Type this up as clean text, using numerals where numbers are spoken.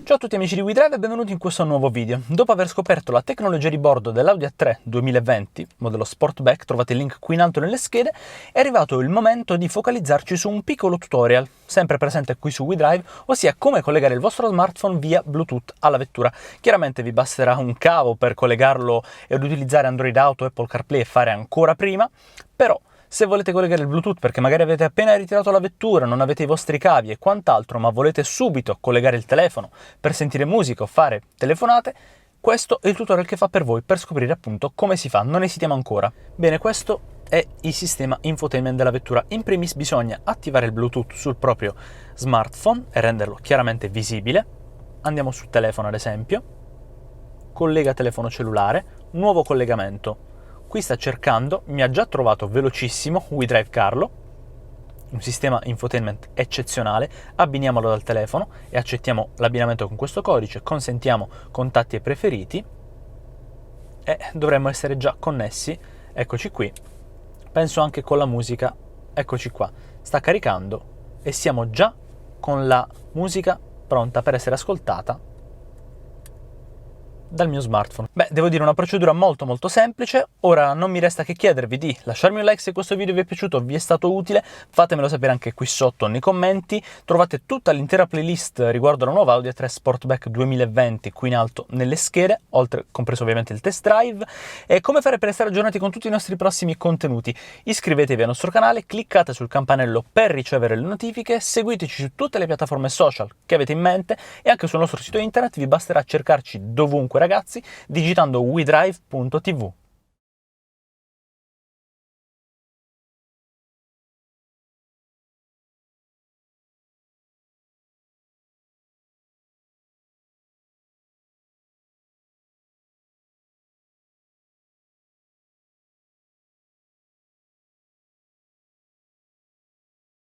Ciao a tutti amici di WeDrive e benvenuti in questo nuovo video. Dopo aver scoperto la tecnologia di bordo dell'Audi A3 2020, modello Sportback, trovate il link qui in alto nelle schede, è arrivato il momento di focalizzarci su un piccolo tutorial, sempre presente qui su WeDrive, ossia come collegare il vostro smartphone via Bluetooth alla vettura. Chiaramente vi basterà un cavo per collegarlo ed utilizzare Android Auto, Apple CarPlay e fare ancora prima, però se volete collegare il Bluetooth perché magari avete appena ritirato la vettura, non avete i vostri cavi e quant'altro, ma volete subito collegare il telefono per sentire musica o fare telefonate, questo è il tutorial che fa per voi per scoprire appunto come si fa. Non esitiamo ancora. Bene, questo è il sistema infotainment della vettura. In primis bisogna attivare il Bluetooth sul proprio smartphone e renderlo chiaramente visibile. Andiamo sul telefono ad esempio, collega telefono cellulare, nuovo collegamento. Qui sta cercando, mi ha già trovato velocissimo WeDrive Carlo, un sistema infotainment eccezionale. Abbiniamolo dal telefono e accettiamo l'abbinamento con questo codice, consentiamo contatti e preferiti e dovremmo essere già connessi. Eccoci qui, penso anche con la musica, eccoci qua, sta caricando e siamo già con la musica pronta per essere ascoltata dal mio smartphone. Beh, devo dire una procedura molto semplice. Ora non mi resta che chiedervi di lasciarmi un like se questo video vi è piaciuto, vi è stato utile, fatemelo sapere anche qui sotto nei commenti. Trovate tutta l'intera playlist riguardo alla nuova Audi A3 Sportback 2020 qui in alto nelle schede, oltre compreso ovviamente il test drive. E come fare per restare aggiornati con tutti i nostri prossimi contenuti? Iscrivetevi al nostro canale, cliccate sul campanello per ricevere le notifiche, seguiteci su tutte le piattaforme social che avete in mente e anche sul nostro sito internet vi basterà cercarci dovunque ragazzi, digitando wedrive.tv.